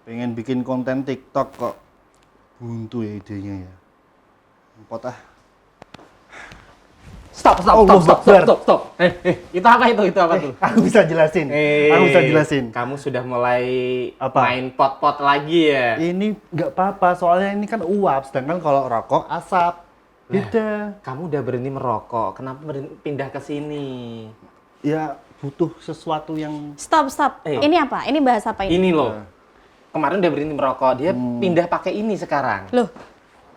Pengen bikin konten TikTok kok buntu ya idenya ya. Empot ah. Stop. Itu apa tuh? Aku bisa jelasin. Aku bisa jelasin. Kamu sudah mulai Apa? main pot-pot lagi ya? Ini nggak apa-apa, soalnya ini kan uap, sedangkan kalau rokok asap. Beda. Kamu udah berhenti merokok, kenapa pindah ke sini? Ya butuh sesuatu yang Stop. Ini apa? Ini bahas apa ini? Ini loh. Kemarin udah berhenti merokok, dia pindah pakai ini sekarang. Loh,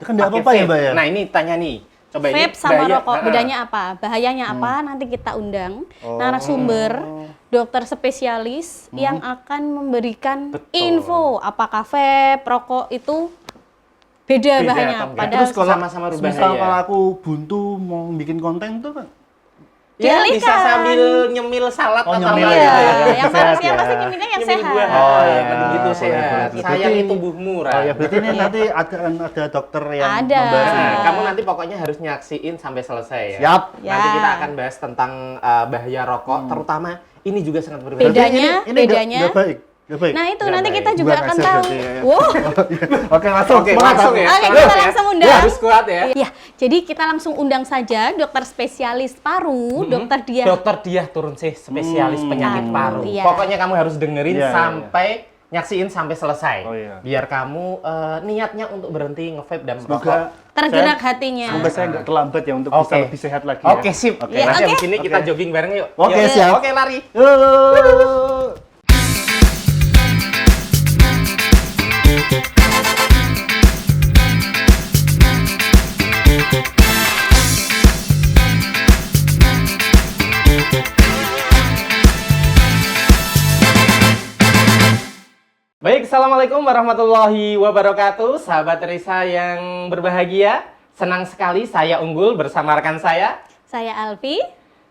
kan nggak Pakai apa-apa ya, vape. Mbak ya? Nah, ini tanya nih. Coba ini vape sama bahaya- rokok, Heeh. bedanya apa? Bahayanya apa? Nanti kita undang narasumber, dokter spesialis yang akan memberikan Betul. info apakah vape, rokok itu beda Beda bahayanya. atau enggak? Padahal Terus kalau sama-sama misal berbahaya. kalau aku buntu mau bikin konten tuh kan Ya, bisa dialihkan. sambil nyemil salad Oh, atau nyemil apa ya. gitu Iya, yang Sehat pasti ya. nyemilnya yang Nyemil sehat. buah. Oh, iya. Begitu Boleh, sehat. boleh. Sayang Berarti- tubuhmu, Ran. Oh ya, berarti ini nanti ada dokter yang Ada. membahas. Nah, kamu nanti pokoknya harus nyaksiin sampai selesai ya. Siap. Nanti Ya. kita akan bahas tentang bahaya rokok, terutama ini juga sangat berbahaya. Bedanya, Ini nggak- bedanya. nggak baik. Nggak baik. Nah itu Nggak nanti baik. kita juga Buang akan asap tahu. berarti ya. Wow. Oke, langsung. Oke, semangat langsung aku. ya. Oke, semangat kita ya. langsung undang. Ya, harus kuat ya. Ya, jadi kita langsung undang saja dokter spesialis paru, dokter Diah. Dokter Diah turun sih, spesialis penyakit paru. Iya. Pokoknya kamu harus dengerin Iya, iya, sampai nyaksiin sampai selesai. Oh, iya. Biar kamu niatnya untuk berhenti nge-vape dan merokok. Semoga Tergerak saya- hatinya. Semoga saya nggak terlambat ya untuk bisa Oke. lebih sehat lagi. Oke, ya. sip. Oke. Iya, Nanti oke. abis ini kita Oke. jogging bareng yuk. Oke, Yuk. siap. Oke, lari. Yuk. Baik, Assalamualaikum warahmatullahi wabarakatuh. Sahabat Risa yang berbahagia. Senang sekali saya Unggul bersama rekan saya. Saya Alfi.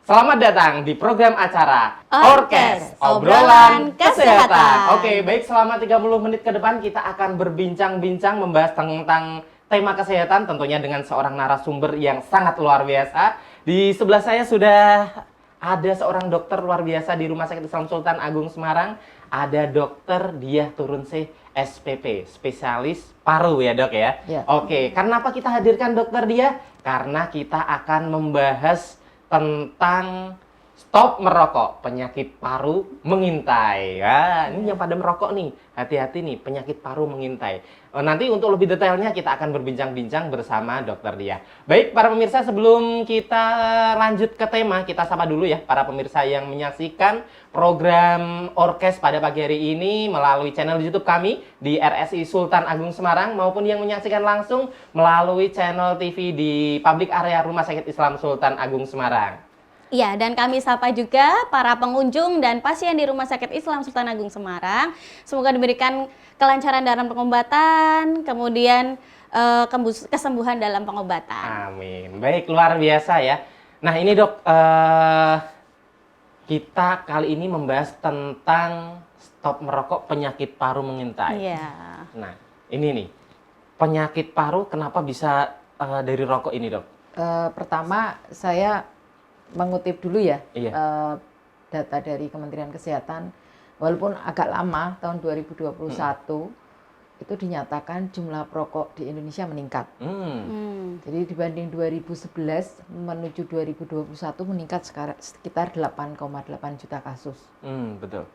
Selamat datang di program acara Orkes, Obrolan Obrolan Kesehatan. Kesehatan. Oke, baik, selama 30 menit ke depan kita akan berbincang-bincang membahas tentang tema kesehatan tentunya dengan seorang narasumber yang sangat luar biasa. Di sebelah saya sudah ada seorang dokter luar biasa di Rumah Sakit Islam Sultan Agung Semarang. Ada dokter Diah Turunsih SPP, spesialis paru ya dok ya? Ya. Oke, kenapa kita hadirkan dokter Diah? Karena kita akan membahas tentang stop merokok, penyakit paru mengintai. Ya, ini yang pada merokok nih, hati-hati nih, penyakit paru mengintai. Nanti untuk lebih detailnya kita akan berbincang-bincang bersama dokter Diah. Baik, para pemirsa, sebelum kita lanjut ke tema, kita sapa dulu ya para pemirsa yang menyaksikan program Orkes pada pagi hari ini melalui channel YouTube kami di RSI Sultan Agung Semarang maupun yang menyaksikan langsung melalui channel TV di public area Rumah Sakit Islam Sultan Agung Semarang. Iya, dan kami sapa juga para pengunjung dan pasien di Rumah Sakit Islam Sultan Agung Semarang. Semoga diberikan kelancaran dalam pengobatan, kemudian kesembuhan dalam pengobatan. Amin. Baik, luar biasa ya. Nah ini dok, kita kali ini membahas tentang stop merokok penyakit paru mengintai. Iya. Nah ini nih, penyakit paru kenapa bisa dari rokok ini dok? Pertama saya mengutip dulu ya Iya. data dari Kementerian Kesehatan, walaupun agak lama tahun 2021 itu dinyatakan jumlah perokok di Indonesia meningkat. Jadi dibanding 2011 menuju 2021 meningkat sekitar 8,8 juta kasus. Betul.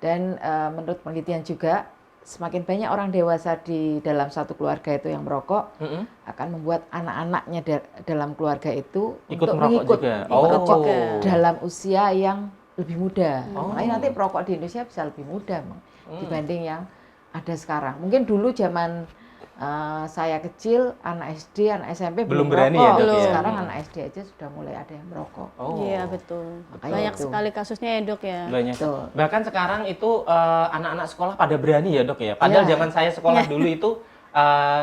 Dan menurut penelitian juga semakin banyak orang dewasa di dalam satu keluarga itu yang merokok akan membuat anak-anaknya dalam keluarga itu Ikut untuk merokok mengikut juga. merokok juga. dalam usia yang lebih muda. Oh. Makanya nanti perokok di Indonesia bisa lebih muda dibanding yang ada sekarang. Mungkin dulu zaman saya kecil, anak SD, anak SMP Belum belum berani merokok. ya, Dok, ya? Sekarang anak SD aja sudah mulai ada yang merokok. Oh. Iya, betul. Makanya Banyak itu. sekali kasusnya ya, Dok ya. Banyak. Betul. Bahkan sekarang itu anak-anak sekolah pada berani ya dok ya. Padahal Iya. zaman saya sekolah dulu itu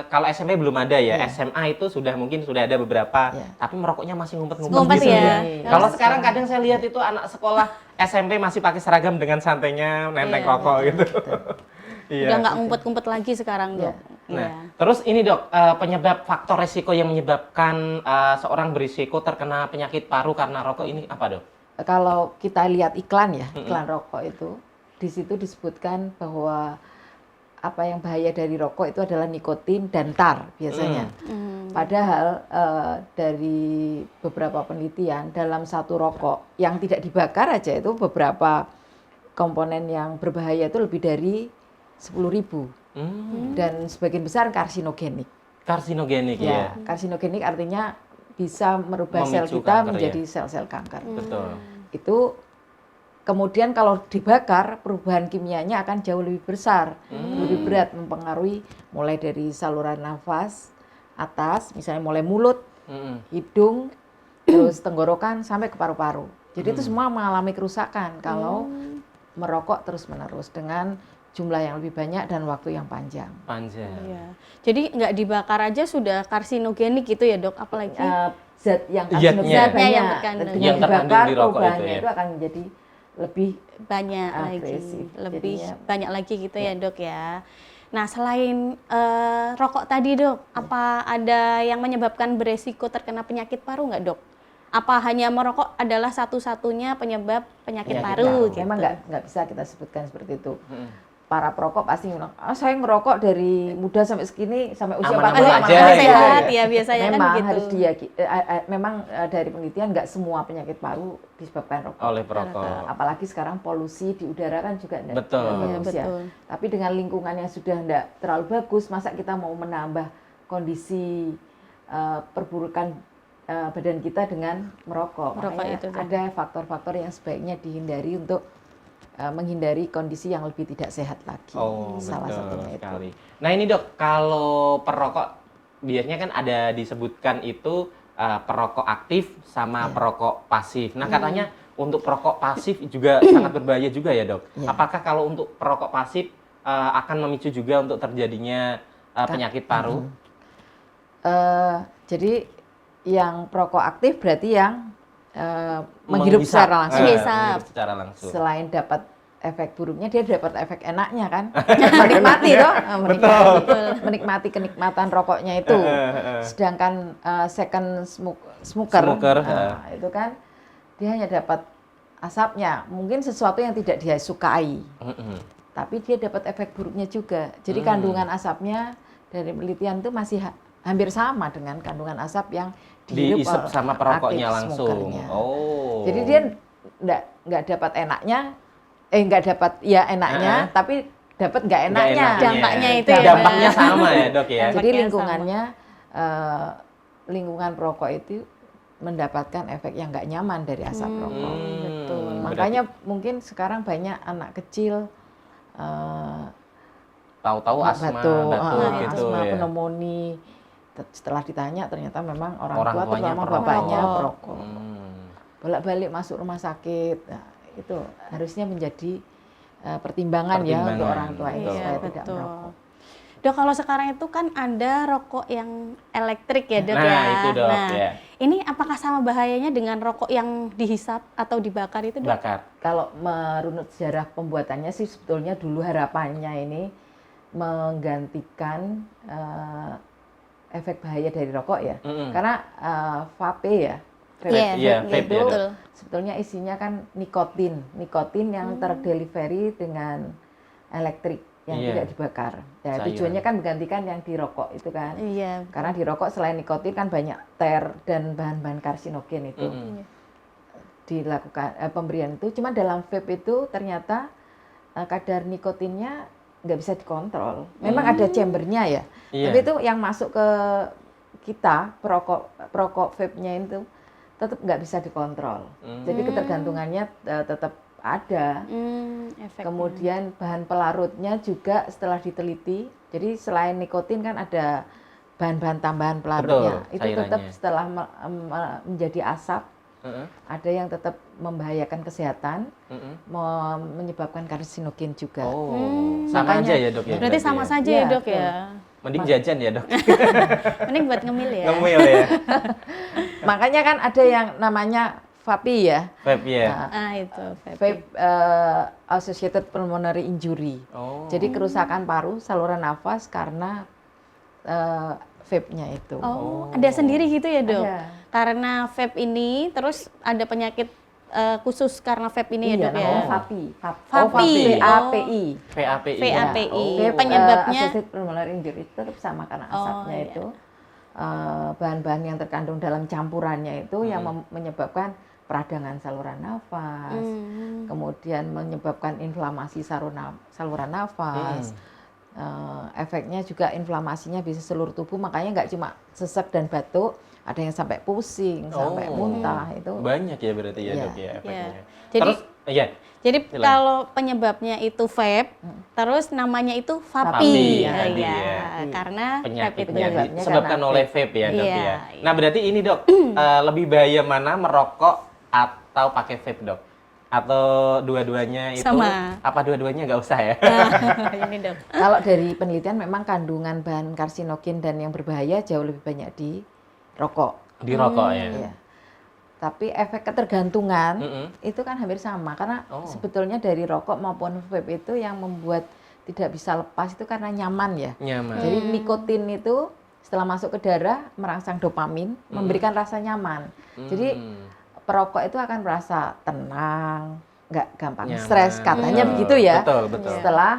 kalau SMP belum ada ya. Iya. SMA itu sudah mungkin sudah ada beberapa. Iya. Tapi merokoknya masih ngumpet-ngumpet Ngumpet gitu ya. Iya. Kalau sekarang kadang saya lihat itu anak sekolah SMP masih pakai seragam dengan santainya nenteng Iya, rokok gitu. Udah nggak ngumpet-ngumpet lagi sekarang, Dok. Nah, Iya. terus ini dok, penyebab faktor resiko yang menyebabkan seorang berisiko terkena penyakit paru karena rokok ini apa dok? Kalau kita lihat iklan ya, iklan rokok itu, di situ disebutkan bahwa apa yang bahaya dari rokok itu adalah nikotin dan tar biasanya. Padahal dari beberapa penelitian dalam satu rokok yang tidak dibakar aja itu beberapa komponen yang berbahaya itu lebih dari 10.000 dan sebagian besar karsinogenik. Karsinogenik ya. Karsinogenik artinya bisa merubah sel Memicu kita kanker, menjadi ya? sel-sel kanker. Betul. Itu kemudian kalau dibakar perubahan kimianya akan jauh lebih besar, lebih berat, mempengaruhi mulai dari saluran nafas atas, misalnya mulai mulut, hidung, terus tenggorokan sampai ke paru-paru. Jadi itu semua mengalami kerusakan kalau merokok terus-menerus dengan jumlah yang lebih banyak dan waktu yang panjang. Iya. Jadi nggak dibakar aja sudah karsinogenik gitu ya dok, apalagi Zat yang Zatnya. karsinogen Zatnya banyak, yang terkandung. dengan Yang terkandung dibakar di rokok itu perubahannya ya. itu akan menjadi lebih banyak agresif. lagi, lebih Jadinya, banyak lagi gitu ya dok ya. Nah selain rokok tadi dok, apa ada yang menyebabkan beresiko terkena penyakit paru nggak dok? Apa hanya merokok adalah satu-satunya penyebab penyakit paru? Gitu? memang nggak bisa kita sebutkan seperti itu. Para perokok pasti bilang, saya ngerokok dari muda sampai segini, sampai usia Aman-aman 40 aja, aman gitu aja. sehat ya biasanya Memang kan gitu. harus memang dari penelitian nggak semua penyakit paru disebabkan rokok. Oleh perokok. Apalagi sekarang polusi di udara kan juga nggak Betul. nggak Iya, bagus ya. betul. Tapi dengan lingkungan yang sudah nggak terlalu bagus, masa kita mau menambah kondisi perburukan badan kita dengan merokok. Merokok Makanya itu tuh. ada faktor-faktor yang sebaiknya dihindari untuk menghindari kondisi yang lebih tidak sehat lagi. Oh, Salah betul satunya itu. sekali. Nah ini dok, kalau perokok biasanya kan ada disebutkan itu perokok aktif sama perokok pasif. Nah katanya untuk perokok pasif juga sangat berbahaya juga ya dok. Iya. Apakah kalau untuk perokok pasif akan memicu juga untuk terjadinya penyakit paru? Jadi yang perokok aktif berarti yang menghirup secara langsung. Menghirup secara langsung. Selain dapat efek buruknya, dia dapat efek enaknya kan, menikmati toh, menikmati kenikmatan rokoknya itu. Sedangkan second smoker, itu kan dia hanya dapat asapnya, mungkin sesuatu yang tidak dia sukai, tapi dia dapat efek buruknya juga. Jadi kandungan asapnya dari penelitian itu masih hampir sama dengan kandungan asap yang dihisap sama perokoknya aktif langsung. smokernya. Oh. Jadi dia nggak dapat enaknya, nggak dapat ya enaknya, tapi dapat nggak enaknya. Dampaknya itu ya, dampaknya sama ya dok ya. Dampaknya Jadi sama. lingkungannya, lingkungan perokok itu mendapatkan efek yang nggak nyaman dari asap rokok. Betul. Makanya mungkin sekarang banyak anak kecil Tahu-tahu asma, batuk, batuk gitu asma, ya. pneumonia. Setelah ditanya ternyata memang orang tua Tuanya terutama perokok. bapaknya perokok. Hmm. Bolak-balik masuk rumah sakit. Nah, itu harusnya menjadi pertimbangan ya untuk orang tua ini Betul. supaya Iya, tidak betul. merokok. Dok, kalau sekarang itu kan ada rokok yang elektrik ya dok Nah, ya. itu, Dok, Nah, ya. ini apakah sama bahayanya dengan rokok yang dihisap atau dibakar itu dok? Bakar. Kalau menurut sejarah pembuatannya sih sebetulnya dulu harapannya ini menggantikan efek bahaya dari rokok ya. Karena vape ya. Iya, vape itu ya, Dok. betul. sebetulnya isinya kan nikotin yang terdelivery dengan elektrik yang Iya. tidak dibakar. Ya, Cairan. tujuannya kan menggantikan yang di rokok itu kan. Iya. Karena di rokok selain nikotin kan banyak ter dan bahan-bahan karsinogen itu dilakukan pemberian itu. Cuma dalam vape itu ternyata kadar nikotinnya nggak bisa dikontrol. Memang ada chambernya ya, Iya. tapi itu yang masuk ke kita perokok vape-nya itu tetap nggak bisa dikontrol. Jadi ketergantungannya tetap ada. Efeknya. Kemudian bahan pelarutnya juga setelah diteliti, jadi selain nikotin kan ada bahan-bahan tambahan pelarutnya. Betul, Itu tetap cairannya. setelah menjadi asap, Heeh. ada yang tetap membahayakan kesehatan, menyebabkan karsinogen juga. Oh, sama Makanya- aja ya dok ya. Berarti sama ya? saja Iya, ya dok betul. ya. Mending jajan ya dok. Mending buat ngemil ya. Ngemil ya. Makanya kan ada yang namanya vape ya, Vape ya. Itu vape. vape associated pulmonary injury. Oh. Jadi kerusakan paru, saluran nafas karena vape-nya itu. Oh, ada sendiri gitu ya dok? Ada. Karena vape ini terus ada penyakit khusus karena vape ini ya Iya, dok ya? namanya VAPI. VAPI. VAPI. VAPI. VAPI. Dia, Penyebabnya? Associated Pulmonary Injury itu tetap sama karena asapnya iya. itu bahan-bahan yang terkandung dalam campurannya itu yang menyebabkan peradangan saluran nafas, kemudian menyebabkan inflamasi saluran nafas. Efeknya juga inflamasinya bisa seluruh tubuh, makanya nggak cuma sesek dan batuk, ada yang sampai pusing, sampai muntah itu. Banyak ya berarti ya Iya. dok ya efeknya. Jadi- Terus, iya. Jadi Silakan. kalau penyebabnya itu vape, terus namanya itu VAPI, VAPI. tadi Ya, ya. karena vape itu Penyakitnya penyebabnya disebabkan karena oleh vape ya dok Iya, ya. iya. Nah berarti ini dok, lebih bahaya mana merokok atau pakai vape dok? Atau dua-duanya itu? Sama. Apa dua-duanya nggak usah ya? ini dok. Kalau dari penelitian memang kandungan bahan karsinogen dan yang berbahaya jauh lebih banyak di rokok. Di rokok ya. Iya. Tapi efek ketergantungan Mm-mm. itu kan hampir sama karena Oh. sebetulnya dari rokok maupun vape itu yang membuat tidak bisa lepas itu karena nyaman ya. Nyaman. Jadi nikotin itu setelah masuk ke darah merangsang dopamin, memberikan rasa nyaman. Jadi perokok itu akan merasa tenang, nggak gampang Nyaman. stres, katanya begitu ya. Betul, betul. Setelah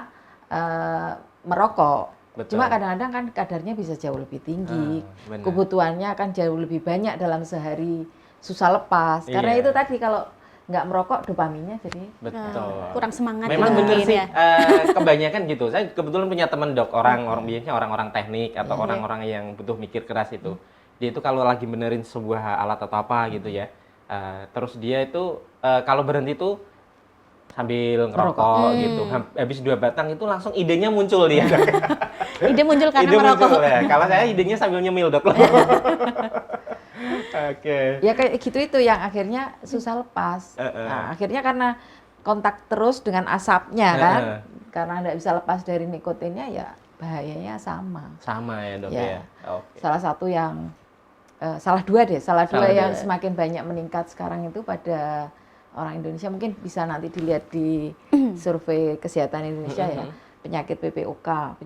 merokok. Betul. Cuma kadang-kadang kan kadarnya bisa jauh lebih tinggi. benar. Kebutuhannya akan jauh lebih banyak dalam sehari, susah lepas. Karena Iya. itu tadi kalau nggak merokok dopaminnya jadi Betul. Kurang semangat. Memang gitu bener mungkin sih, ya. kebanyakan gitu. Saya kebetulan punya teman dok, biasanya orang-orang teknik atau orang-orang yang butuh mikir keras itu. Dia itu kalau lagi benerin sebuah alat atau apa gitu ya, terus dia itu kalau berhenti tuh sambil ngerokok gitu. Habis 2 batang itu langsung idenya muncul dia. Dok. Ide muncul karena Ide merokok. muncul ya. Kalau saya idenya sambil nyemil dok. Oke. ya kayak gitu itu yang akhirnya susah lepas. Nah, akhirnya karena kontak terus dengan asapnya kan, karena nggak bisa lepas dari nikotinnya ya bahayanya sama. Sama ya dok Ya. ya. Oke. Salah satu yang salah dua Salah yang dua. semakin banyak meningkat sekarang itu pada orang Indonesia, mungkin bisa nanti dilihat di survei kesehatan Indonesia ya. Penyakit PPOK,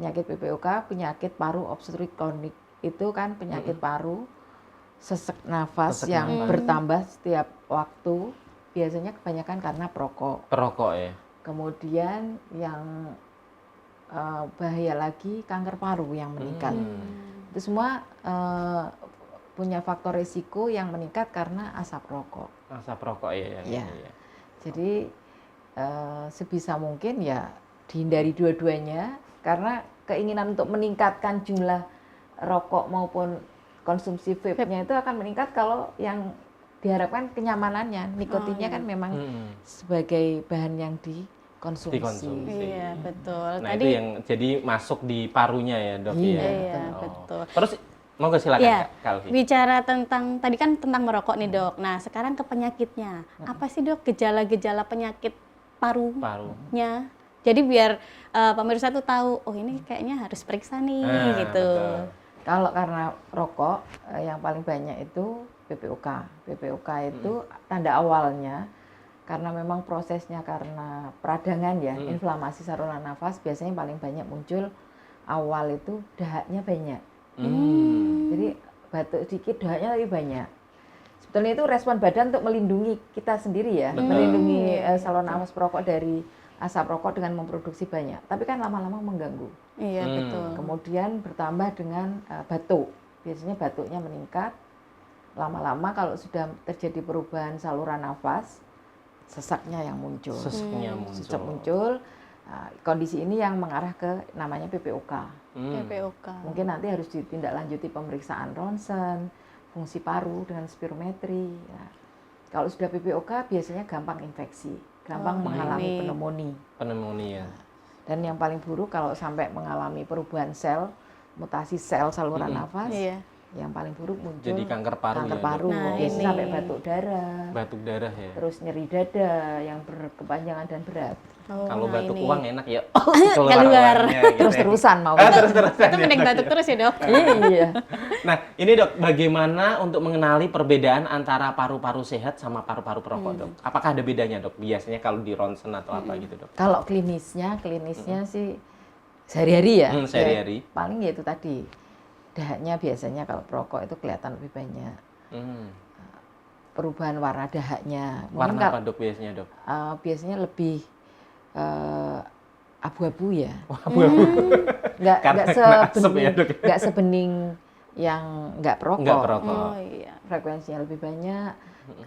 penyakit paru obstruktif kronik itu kan penyakit paru, sesek nafas Sesek yang nafas. bertambah setiap waktu, biasanya kebanyakan karena perokok. Perokok ya. Kemudian yang bahaya lagi kanker paru yang meningkat. Itu semua punya faktor risiko yang meningkat karena asap rokok. Asap rokok ya. Ya. Jadi sebisa mungkin ya dihindari dua-duanya karena keinginan untuk meningkatkan jumlah rokok maupun konsumsi vape-nya itu akan meningkat kalau yang diharapkan kenyamanannya. Nikotinnya kan memang sebagai bahan yang dikonsumsi. Iya, betul. Nah Tadi itu yang jadi masuk di parunya ya dok Iya, ya. iya, Oh. betul. Terus mau silakan Iya, Kak Kalvi. bicara tentang tadi kan tentang merokok nih dok. Nah sekarang ke penyakitnya. Apa sih dok gejala-gejala penyakit parunya? Paru. Jadi biar pemirsa tuh tahu, oh ini kayaknya harus periksa nih gitu. Betul. Kalau karena rokok yang paling banyak itu PPOK. PPOK itu tanda awalnya karena memang prosesnya karena peradangan ya, inflamasi saluran nafas biasanya paling banyak muncul awal itu dahaknya banyak. Jadi batuk sedikit dahaknya lebih banyak. Sebetulnya itu respon badan untuk melindungi kita sendiri ya, melindungi saluran nafas perokok dari asap rokok dengan memproduksi banyak. Tapi kan lama-lama mengganggu. Iya betul. Kemudian bertambah dengan batuk. Biasanya batuknya meningkat. Lama-lama kalau sudah terjadi perubahan saluran nafas, sesaknya yang muncul. Seseknya muncul. Sesak muncul. Nah, kondisi ini yang mengarah ke namanya PPOK. PPOK. Mungkin nanti harus ditindaklanjuti pemeriksaan ronsen, fungsi paru dengan spirometri. Nah, kalau sudah PPOK biasanya gampang infeksi, gampang mengalami Pneumonia. Dan yang paling buruk kalau sampai mengalami perubahan sel, mutasi sel saluran nafas, Iya. yang paling buruk muncul Jadi kanker paru ya, Dok? Nah, biasanya ini. sampai batuk darah, Batuk darah ya. terus nyeri dada yang berkepanjangan dan berat. Oh, Kalau nah batuk ini. uang enak ya. Keluar. uangnya gitu ya. Terus-terusan mau. Terus-terusan. Itu mending batuk terus ya dok. Iya. Nah, ini dok, bagaimana untuk mengenali perbedaan antara paru-paru sehat sama paru-paru perokok dok? Apakah ada bedanya dok? Biasanya kalau di ronsen atau apa gitu dok? Kalau klinisnya sih sehari-hari ya. Sehari-hari. Ya, paling ya itu tadi. Dahaknya biasanya kalau perokok itu kelihatan lebih banyak. perubahan warna dahaknya. Warna apa dok biasanya dok? Biasanya lebih abu-abu ya. Abu-abu. Nggak Karena kena sebening, asap ya, Dok, ya? nggak sebening yang nggak perokok. Nggak perokok. Oh iya. Frekuensinya lebih banyak,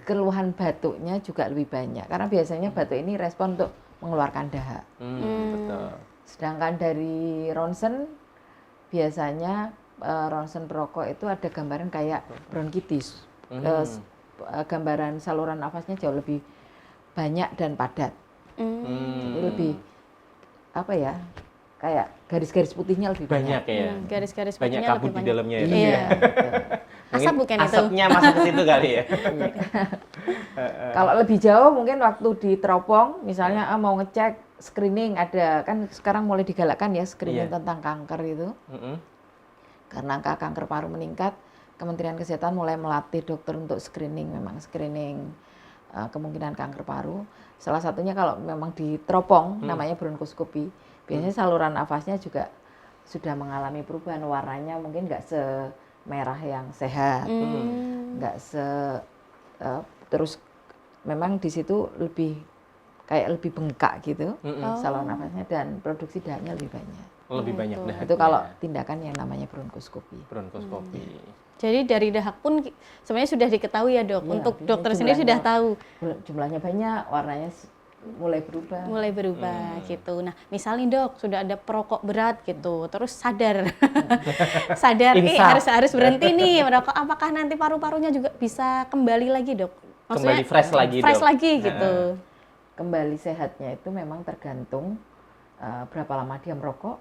keluhan batuknya juga lebih banyak. Karena biasanya batuk ini respon untuk mengeluarkan dahak. Betul. Sedangkan dari ronsen, biasanya ronsen perokok itu ada gambaran kayak bronkitis. Gambaran saluran nafasnya jauh lebih banyak dan padat. Jadi lebih apa ya? Kayak garis-garis putihnya lebih Banyak banyak. ya. Garis-garis Banyak putihnya kabut lebih di banyak. dalamnya ya. Iya. Asap Mungkin bukan itu? asapnya masuk ke situ kali ya. Kalau lebih jauh mungkin waktu di teropong, misalnya mau ngecek screening, ada kan sekarang mulai digalakkan ya screening Iya. tentang kanker itu. Karena angka kanker paru meningkat, Kementerian Kesehatan mulai melatih dokter untuk screening, memang screening kemungkinan kanker paru. Salah satunya kalau memang di teropong, namanya bronkoskopi. Biasanya saluran nafasnya juga sudah mengalami perubahan, warnanya mungkin nggak semerah yang sehat, nggak terus memang di situ lebih kayak lebih bengkak gitu saluran nafasnya, dan produksi dahaknya lebih banyak. Lebih banyak Itu. dahaknya. Itu kalau tindakan yang namanya bronkoskopi. bronkoskopi. Jadi dari dahak pun sebenarnya sudah diketahui ya dok. Iya, Untuk biasanya dokter sendiri sudah tahu Jumlahnya banyak, warnanya mulai berubah. mulai berubah gitu. Nah, misalnya dok sudah ada perokok berat gitu, terus sadar sadar Insaf. harus berhenti nih merokok. Apakah nanti paru-parunya juga bisa kembali lagi dok? Kembali fresh lagi, fresh Dok. lagi gitu. Kembali sehatnya itu memang tergantung berapa lama dia merokok,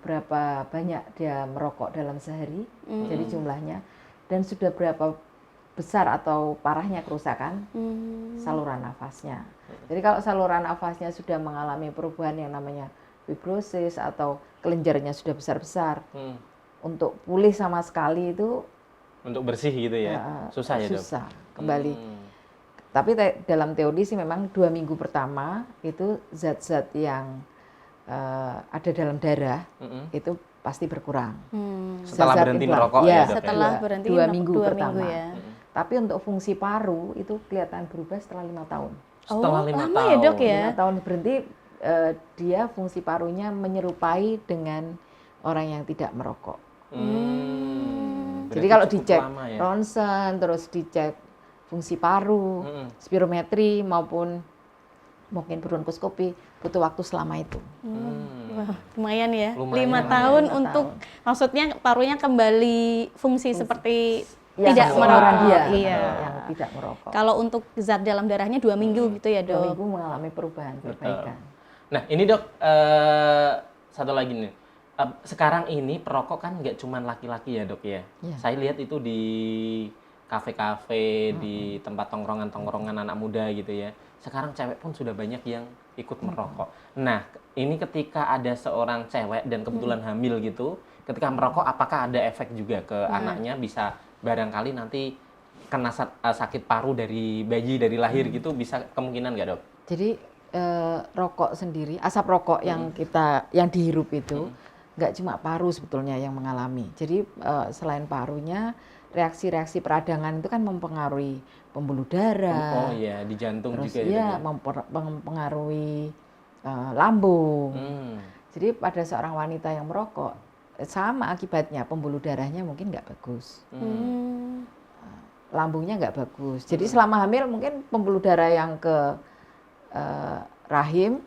berapa banyak dia merokok dalam sehari, jadi jumlahnya, dan sudah berapa besar atau parahnya kerusakan saluran nafasnya. Jadi kalau saluran nafasnya sudah mengalami perubahan yang namanya fibrosis atau kelenjarnya sudah besar-besar, untuk pulih sama sekali itu Untuk bersih gitu ya. Susah ya dok. susah kembali. Tapi dalam teori sih memang 2 minggu pertama itu zat-zat yang ada dalam darah itu pasti berkurang. Setelah Zat-zat berhenti inflam- merokok ya, ya, Dok, ya? Setelah berhenti 2 minggu 2 pertama. minggu ya. Tapi untuk fungsi paru itu kelihatan berubah setelah 5 tahun. Setelah 5 lama tahun. ya dok ya. 5 tahun berhenti, dia fungsi parunya menyerupai dengan orang yang tidak merokok. Jadi Berarti kalau cukup dicek lama ya. ronsen, terus dicek fungsi paru, spirometri maupun mungkin bronkoskopi, butuh waktu selama itu. Wah, lumayan ya. Lumayan. 5 tahun 5 untuk tahun. maksudnya parunya kembali fungsi seperti Yang tidak seumuran merokok. dia, Iya. yang tidak merokok. Kalau untuk zat dalam darahnya 2 minggu gitu ya 2 dok. minggu mengalami perubahan, perbaikan. Nah ini dok, satu lagi nih. Sekarang ini perokok kan nggak cuma laki-laki ya dok ya. Iya. Saya lihat itu di kafe-kafe, di tempat tongkrongan-tongkrongan anak muda gitu ya. Sekarang cewek pun sudah banyak yang ikut merokok. Nah ini ketika ada seorang cewek dan kebetulan hamil gitu, ketika merokok apakah ada efek juga ke anaknya, bisa barangkali nanti kena sakit paru dari bayi dari lahir gitu, bisa kemungkinan nggak dok? Jadi rokok sendiri, asap rokok yang dihirup itu nggak cuma paru sebetulnya yang mengalami. Jadi selain parunya, reaksi-reaksi peradangan itu kan mempengaruhi pembuluh darah. Oh iya, di jantung Terus juga ya. ya Dok, ya? mempengaruhi lambung. Hmm. Jadi pada seorang wanita yang merokok, sama akibatnya, pembuluh darahnya mungkin nggak bagus, lambungnya nggak bagus. Jadi selama hamil mungkin pembuluh darah yang ke rahim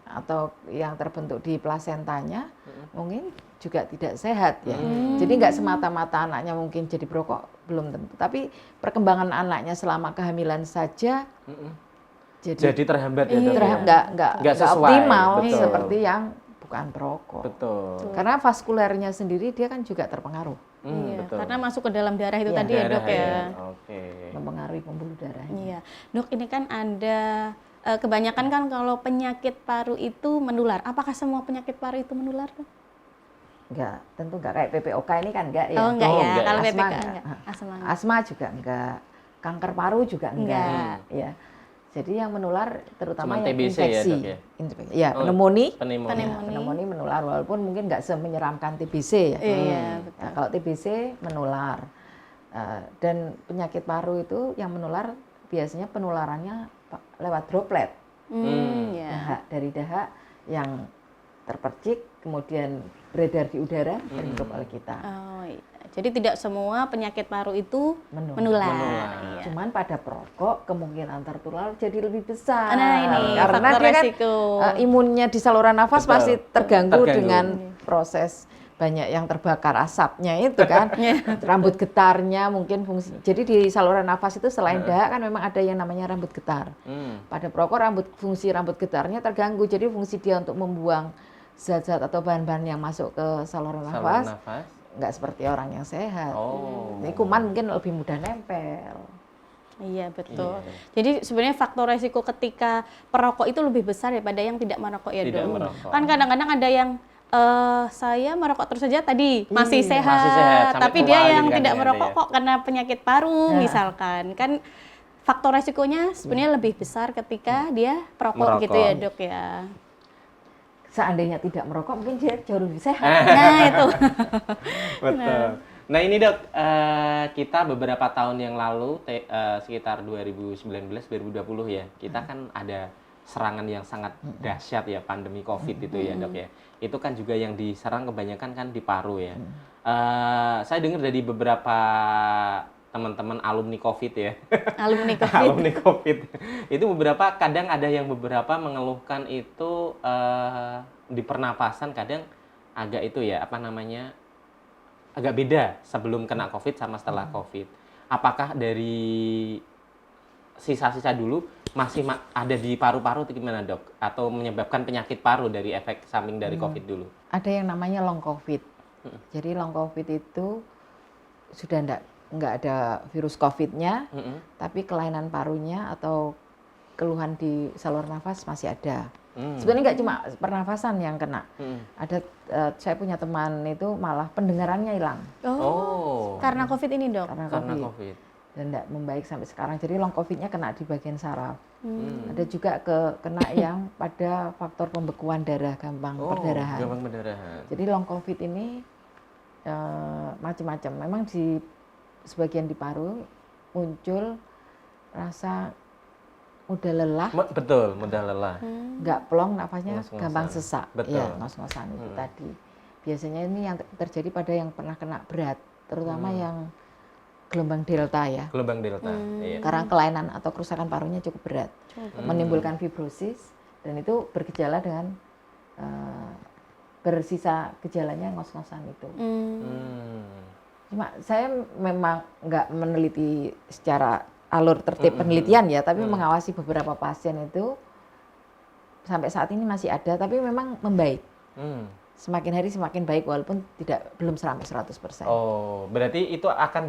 atau yang terbentuk di plasentanya mungkin juga tidak sehat ya. Jadi nggak semata-mata anaknya mungkin jadi perokok, belum tentu. Tapi perkembangan anaknya selama kehamilan saja Jadi terhambat ya dok. nggak sesuai, optimal betul. seperti yang bukan perokok. Betul. Karena vaskulernya sendiri dia kan juga terpengaruh, Iya, betul. karena masuk ke dalam darah itu Iya, tadi ya Darah dok ya. Oke. mempengaruhi pembuluh darahnya. Iya, dok ini kan ada kebanyakan kan kalau penyakit paru itu menular. Apakah semua penyakit paru itu menular dok? Enggak, tentu enggak kayak PPOK ini kan enggak ya. Oh enggak ya, enggak. kalau Asma PPK enggak. enggak. Asma enggak. Asma juga enggak, kanker paru juga enggak. Ya. Jadi yang menular terutama Cuman yang TBC ya, infeksi. Dok, ya? Ya, Oh, pneumonia. Pneumonia. Pneumonia menular walaupun mungkin enggak semenyeramkan TBC ya. Iya, Nah, kalau TBC menular. Dan penyakit paru itu yang menular biasanya penularannya lewat droplet. Ya. Dahak, dari dahak yang terpercik kemudian beredar di udara dan hidup oleh kita. Oh, iya. Jadi tidak semua penyakit paru itu Menular. menular. Iya. Cuman pada perokok kemungkinan tertular jadi lebih besar. Nah, ini karena faktor dia kan resiko. imunnya di saluran nafas Betul. pasti terganggu Terganggu. dengan proses banyak yang terbakar asapnya itu kan. Rambut getarnya mungkin fungsi. Jadi di saluran nafas itu selain dahak kan memang ada yang namanya rambut getar. Pada perokok fungsi rambut getarnya terganggu. Jadi fungsi dia untuk membuang zat-zat atau bahan-bahan yang masuk ke saluran nafas nggak seperti orang yang sehat. Ini kuman mungkin lebih mudah nempel. Iya, betul. Jadi sebenarnya faktor resiko ketika perokok itu lebih besar daripada yang tidak merokok ya, Tidak Dok. merokok. Kan kadang-kadang ada yang saya merokok terus saja tadi masih Masih sehat, sehat, sampai tapi tua dia gitu yang kan tidak ya, ada merokok ya. kok karena penyakit paru misalkan. Kan faktor resikonya sebenarnya lebih besar ketika dia perokok gitu ya, Merokok. Dok ya. Seandainya tidak merokok mungkin dia jauh lebih sehat. Nah, itu. Betul. Nah ini Dok, kita beberapa tahun yang lalu, sekitar 2019-2020 ya, kita kan ada serangan yang sangat dahsyat ya, pandemi COVID itu ya Dok ya. Itu kan juga yang diserang kebanyakan kan di paru ya. Saya dengar dari beberapa teman-teman alumni COVID ya. Alumni COVID. Alumni COVID. Itu kadang ada yang beberapa mengeluhkan itu di pernapasan kadang agak itu ya, agak beda sebelum kena COVID sama setelah COVID. Apakah dari sisa-sisa dulu masih ada di paru-paru itu gimana Dok? Atau menyebabkan penyakit paru dari efek samping dari COVID dulu? Ada yang namanya long COVID. Jadi long COVID itu sudah nggak ada virus COVID-nya, tapi kelainan parunya atau keluhan di saluran nafas masih ada. Sebenarnya nggak cuma pernafasan yang kena. Ada saya punya teman itu malah pendengarannya hilang Oh. Karena COVID ini, Dok. karena Karena COVID. COVID. Dan tidak membaik sampai sekarang. Jadi long COVID-nya kena di bagian saraf. Ada juga kena yang pada faktor pembekuan darah, gampang perdarahan. Gampang perdarahan. Jadi long COVID ini macam-macam. Memang di sebagian di paru muncul rasa mudah lelah, Betul, mudah lelah. nggak plong, nafasnya Ngos-ngosan. gampang sesak. Betul. Ya, ngos-ngosan itu tadi. Biasanya ini yang terjadi pada yang pernah kena berat, terutama yang gelombang delta ya. Gelombang delta. Iya. Karena kelainan atau kerusakan parunya cukup berat, menimbulkan fibrosis dan itu bergejala dengan bersisa gejalanya ngos-ngosan itu. Cuma saya memang nggak meneliti secara alur tertib penelitian ya, tapi mengawasi beberapa pasien itu sampai saat ini masih ada, tapi memang membaik. Semakin hari semakin baik walaupun belum sampai 100%. Oh, berarti itu akan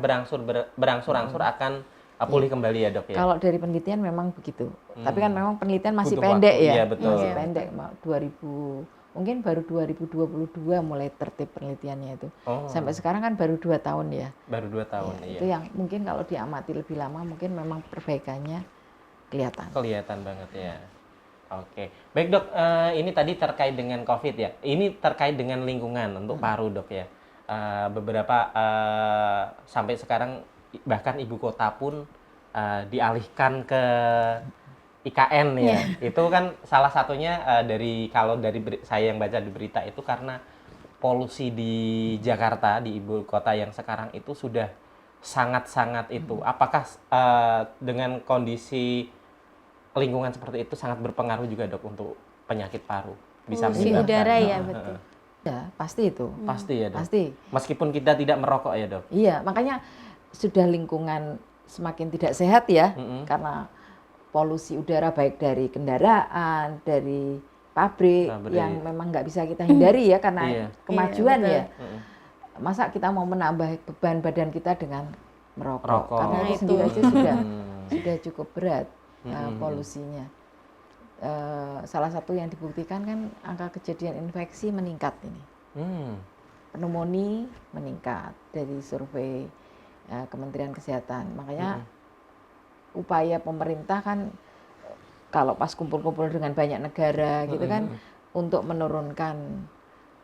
berangsur-angsur akan pulih kembali ya Dok ya? Kalau dari penelitian memang begitu. Tapi kan memang penelitian masih Butuh pendek waktu. ya. Iya, betul. Masih pendek. Mungkin baru 2022 mulai tertib penelitiannya itu. Sampai sekarang kan baru 2 tahun ya. Baru 2 tahun, Ya, iya. itu yang mungkin kalau diamati lebih lama mungkin memang perbaikannya kelihatan. Kelihatan banget ya. Oke, baik Dok, ini tadi terkait dengan COVID ya. Ini terkait dengan lingkungan untuk paru Dok ya. Beberapa sampai sekarang bahkan ibu kota pun dialihkan ke IKN ya. Itu kan salah satunya saya yang baca di berita itu karena polusi di Jakarta, di ibu kota yang sekarang itu sudah sangat-sangat itu. Apakah dengan kondisi lingkungan seperti itu sangat berpengaruh juga Dok untuk penyakit paru? Bisa Polusi menyebabkan. udara ya, betul. Ya, pasti itu. Pasti ya Dok. Pasti. Meskipun kita tidak merokok ya Dok. Iya, makanya sudah lingkungan semakin tidak sehat ya, karena polusi udara baik dari kendaraan, dari pabrik yang memang nggak bisa kita hindari ya karena kemajuan ya. Masa kita mau menambah beban badan kita dengan merokok? Karena itu sendiri aja sudah cukup berat polusinya. Salah satu yang dibuktikan kan angka kejadian infeksi meningkat ini. Pneumonia meningkat dari survei Kementerian Kesehatan. Makanya upaya pemerintah kan kalau pas kumpul-kumpul dengan banyak negara gitu kan untuk menurunkan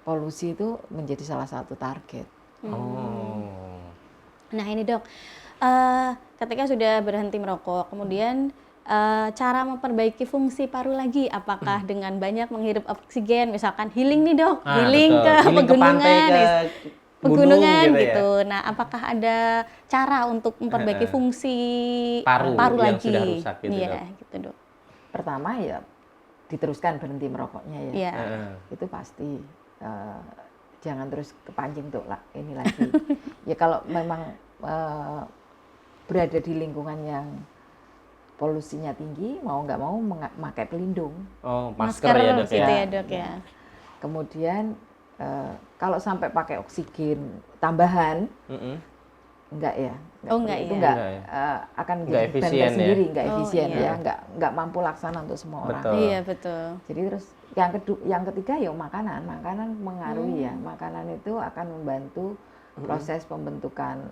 polusi itu menjadi salah satu target. Nah ini dok, ketika sudah berhenti merokok, kemudian cara memperbaiki fungsi paru lagi, apakah dengan banyak menghirup oksigen, misalkan healing nih dok, healing betul. ke Healing ke pantai, pegunungan, ke pegunungan gunung gitu. Nah apakah ada cara untuk memperbaiki fungsi Paru yang lagi? sudah rusak gitu, Iya, Dok. gitu dok. Pertama ya diteruskan berhenti merokoknya ya. Iya. Itu pasti. Jangan terus kepancing untuk ini lagi. Ya kalau memang berada di lingkungan yang polusinya tinggi, mau nggak mau memakai pelindung. Oh, masker ya dok gitu ya. ya dok ya. Kemudian kalau sampai pakai oksigen tambahan, enggak ya. Oh, enggak itu ya. enggak Enggak ya. akan Enggak menjadi beban efisien ya. sendiri, enggak Oh, efisien iya. ya, enggak mampu laksana untuk semua orang. Betul. Iya betul. Jadi terus yang ketiga ya makanan mengaruhi ya. Makanan itu akan membantu proses pembentukan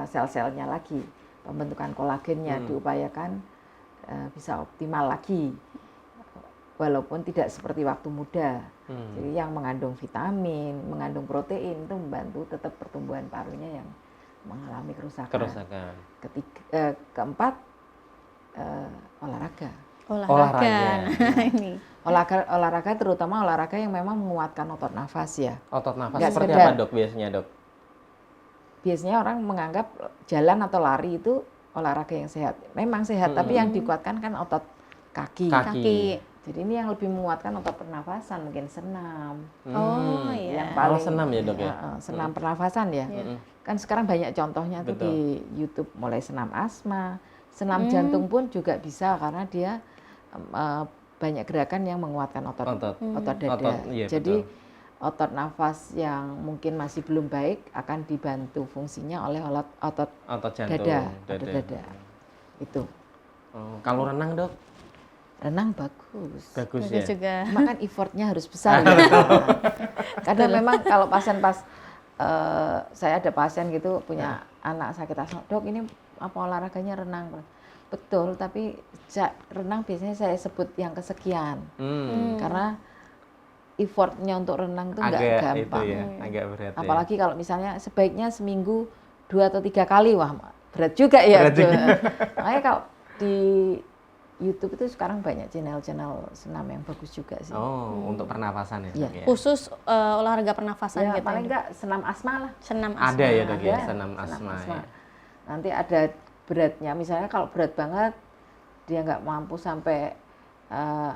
sel-selnya lagi, pembentukan kolagennya diupayakan bisa optimal lagi, walaupun tidak seperti waktu muda. Jadi yang mengandung vitamin, mengandung protein itu membantu tetap pertumbuhan parunya yang mengalami kerusakan. Keempat olahraga. Olahraga. Nah, ini. Olahraga terutama olahraga yang memang menguatkan otot nafas ya. Otot nafas Nggak seperti sekedar. apa dok biasanya dok? Biasanya orang menganggap jalan atau lari itu olahraga yang sehat. Memang sehat, tapi yang dikuatkan kan otot kaki. Kaki. Jadi ini yang lebih menguatkan otot pernafasan, mungkin senam. Oh iya. Yang paling senam ya, Dok, ya? Senam pernafasan ya. Kan sekarang banyak contohnya tuh Betul. di YouTube, mulai senam asma, senam jantung pun juga bisa karena dia banyak gerakan yang menguatkan otot dada. Iya, Jadi betul. otot nafas yang mungkin masih belum baik akan dibantu fungsinya oleh otot jantung, otot dada. Itu. Oh, kalau renang dok? Renang bagus. Bagus Bagus ya. juga. Cuma kan effortnya harus besar ya. Kadang memang kalau pasien saya ada pasien gitu punya anak sakit asma, dok ini apa olahraganya renang? Betul, tapi renang biasanya saya sebut yang kesekian. Karena effortnya untuk renang tuh nggak gampang. Itu ya, agak berat. Apalagi kalau misalnya sebaiknya seminggu 2 atau 3 kali, wah berat juga ya. Berat juga. Makanya kalau di YouTube itu sekarang banyak channel-channel senam yang bagus juga sih. Oh, untuk pernapasan ya, Iya. Dok, ya? Khusus olahraga pernafasan Ya, gitu. paling ya, Dok? enggak senam asma lah. Senam asma. Ada ya dok ya, Ada, senam asma. Ya. Nanti ada beratnya, misalnya kalau berat banget dia nggak mampu sampai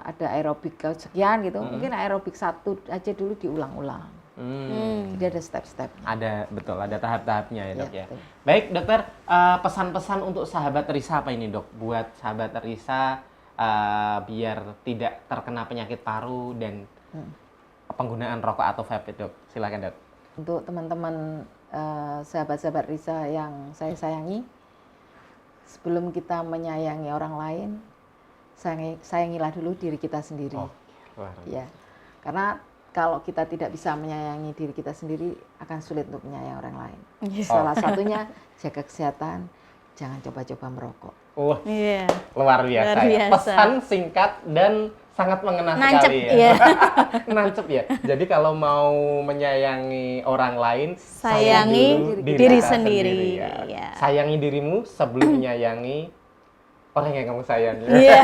ada aerobik sekian gitu, mungkin aerobik 1 aja dulu diulang-ulang. Jadi ada step-step. Ada, betul, ada tahap-tahapnya ya dok Iya, ya. betul. Baik dokter, pesan-pesan untuk sahabat Risa apa ini dok? Buat sahabat Risa biar tidak terkena penyakit paru dan penggunaan rokok atau vape dok. Silakan dok. Untuk teman-teman sahabat-sahabat Risa yang saya sayangi, sebelum kita menyayangi orang lain, sayangilah dulu diri kita sendiri. Oh, luar biasa. Ya, karena kalau kita tidak bisa menyayangi diri kita sendiri, akan sulit untuk menyayangi orang lain. Salah satunya jaga kesehatan, jangan coba-coba merokok. Wah, Iya. luar biasa, Luar ya. biasa. Pesan singkat dan sangat mengena Nancep, sekali ya. iya. Nancep ya. Jadi kalau mau menyayangi orang lain, Sayangi dulu diri kita sendiri, ya. ya. Sayangi dirimu sebelum menyayangi orang yang kamu sayangi. Iya.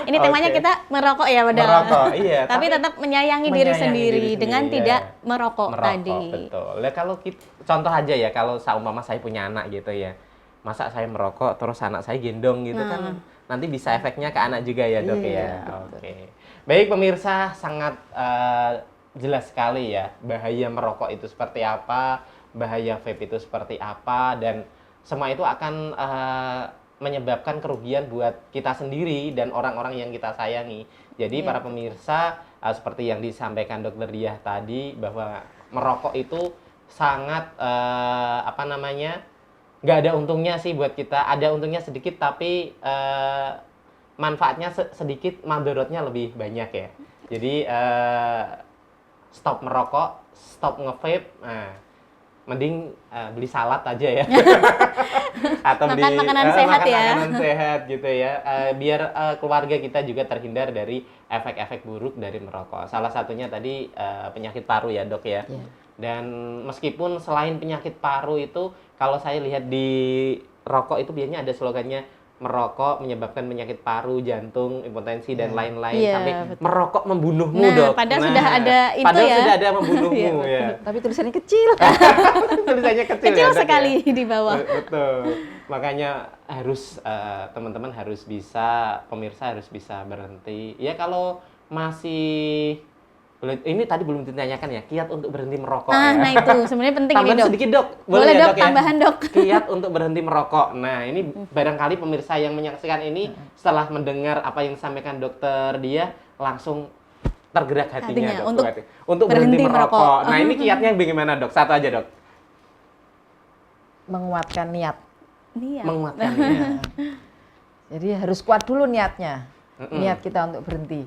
Ini temanya Oke. kita merokok ya padahal. Merokok, iya. Tapi tetap menyayangi diri sendiri dengan sendiri, tidak ya. merokok tadi. Betul. Nah, kalau kita, contoh aja ya, kalau seumpama saya punya anak gitu ya, masa saya merokok terus anak saya gendong gitu kan, nanti bisa efeknya ke anak juga ya dok Iya, ya. betul. Oke. Baik pemirsa, sangat jelas sekali ya bahaya merokok itu seperti apa, bahaya vape itu seperti apa, dan semua itu akan menyebabkan kerugian buat kita sendiri dan orang-orang yang kita sayangi. Jadi para pemirsa, seperti yang disampaikan Dokter Diah tadi, bahwa merokok itu sangat nggak ada untungnya sih buat kita. Ada untungnya sedikit, tapi manfaatnya sedikit, mandorotnya lebih banyak ya. Jadi stop merokok, stop nge-vape. Nah, mending beli salad aja ya. Atau Makan beli makanan sehat ya. makanan sehat gitu ya. Biar keluarga kita juga terhindar dari efek-efek buruk dari merokok. Salah satunya tadi penyakit paru ya dok ya. Dan meskipun selain penyakit paru itu, kalau saya lihat di rokok itu biasanya ada slogannya merokok menyebabkan penyakit paru, jantung, impotensi dan lain-lain, Iya, sampai betul. merokok membunuhmu, Nah, Dok. padahal sudah ada itu padahal ya. sudah ada membunuhmu Iya, ya. Tapi tulisannya kecil. Tulisannya kecil, Kecil ya, Dok, sekali ya? di bawah. Betul. Makanya harus teman-teman harus bisa, pemirsa harus bisa berhenti. Ya kalau masih ini tadi belum ditanyakan ya, kiat untuk berhenti merokok ya. Nah itu sebenarnya penting ini Tambahan Dok. sedikit, Dok. Boleh ya, Dok, ya? tambahan Dok. Kiat untuk berhenti merokok. Nah, ini barangkali pemirsa yang menyaksikan ini setelah mendengar apa yang disampaikan dokter dia langsung tergerak hatinya, Dok, untuk berhenti merokok. Nah, ini kiatnya bagaimana, Dok? Satu aja, Dok. Menguatkan niat. Iya. Menguatkan niat. Jadi harus kuat dulu niatnya. Niat kita untuk berhenti.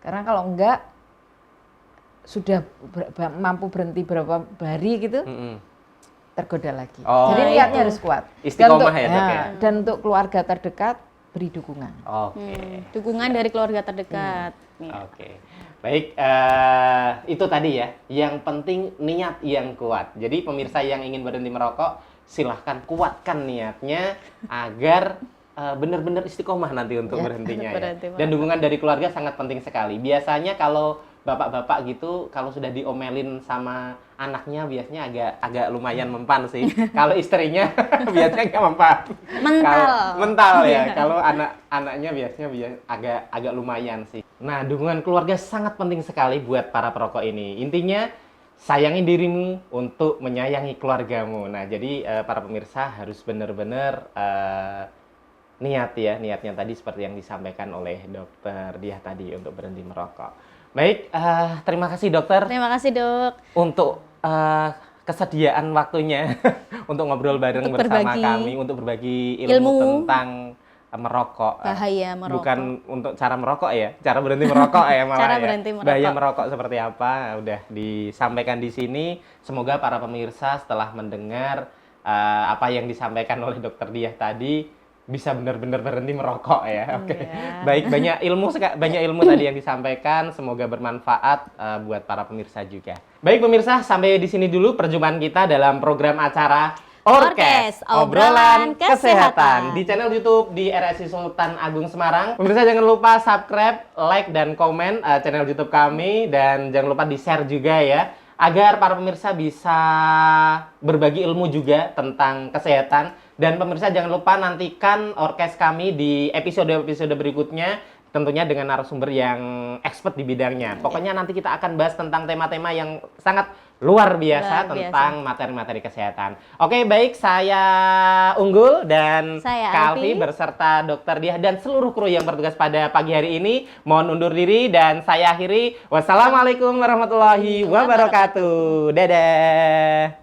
Karena kalau enggak sudah mampu berhenti berapa hari gitu, tergoda lagi. Oh. Jadi niatnya harus kuat. Istiqomah ya, Dok, ya? Dan untuk keluarga terdekat beri dukungan. Oke. Dukungan dari keluarga terdekat. Iya. Oke. Baik, itu tadi ya. Yang penting niat yang kuat. Jadi pemirsa yang ingin berhenti merokok, silahkan kuatkan niatnya agar benar-benar istiqomah nanti untuk berhentinya ya. berhenti Dan dukungan dari keluarga sangat penting sekali. Biasanya kalau bapak-bapak gitu, kalau sudah diomelin sama anaknya biasanya agak lumayan mempan sih. Kalau istrinya biasanya nggak mempan. Mental ya. Kalau anaknya biasanya agak lumayan sih. Nah, dukungan keluarga sangat penting sekali buat para perokok ini. Intinya sayangi dirimu untuk menyayangi keluargamu. Nah, jadi para pemirsa harus benar-benar niatnya tadi seperti yang disampaikan oleh dokter Diah tadi untuk berhenti merokok. Baik, terima kasih dokter. Terima kasih Dok. Untuk kesediaan waktunya untuk ngobrol bareng Untuk bersama berbagi kami, untuk berbagi ilmu tentang merokok. Bahaya merokok. Bukan untuk cara merokok ya, cara berhenti merokok ya malah Cara ya. berhenti merokok. Bahaya merokok seperti apa udah disampaikan di sini. Semoga para pemirsa setelah mendengar apa yang disampaikan oleh dokter Diah tadi bisa benar-benar berhenti merokok ya. Oke. Iya. Baik, banyak ilmu tadi yang disampaikan, semoga bermanfaat buat para pemirsa juga. Baik pemirsa, sampai di sini dulu perjumpaan kita dalam program acara Orkes, obrolan kesehatan. di channel YouTube di RSI Sultan Agung Semarang. Pemirsa jangan lupa subscribe, like dan komen channel YouTube kami, dan jangan lupa di-share juga ya, agar para pemirsa bisa berbagi ilmu juga tentang kesehatan. Dan pemirsa jangan lupa nantikan orkes kami di episode-episode berikutnya, tentunya dengan narasumber yang expert di bidangnya. Pokoknya nanti kita akan bahas tentang tema-tema yang sangat luar biasa tentang materi-materi kesehatan. Oke, baik, saya Unggul dan saya Kalvi Alfi beserta Dokter Diah dan seluruh kru yang bertugas pada pagi hari ini. Mohon undur diri dan saya akhiri. Wassalamualaikum warahmatullahi wabarakatuh. Dadah.